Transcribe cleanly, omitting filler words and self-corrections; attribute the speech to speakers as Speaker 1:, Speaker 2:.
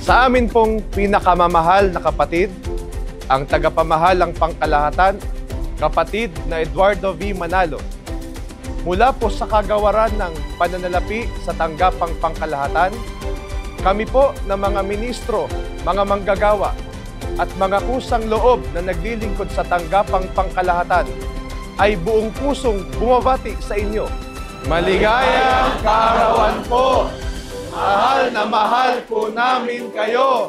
Speaker 1: Sa amin pong pinakamamahal na kapatid, ang tagapamahalang pangkalahatan, kapatid na Eduardo V. Manalo. Mula po sa kagawaran ng pananalapi sa tanggapang pangkalahatan, kami po na mga ministro, mga manggagawa, at mga kusang loob na naglilingkod sa tanggapang pangkalahatan ay buong pusong bumabati sa inyo. Maligayang kaarawan po! Mahal na mahal po namin kayo!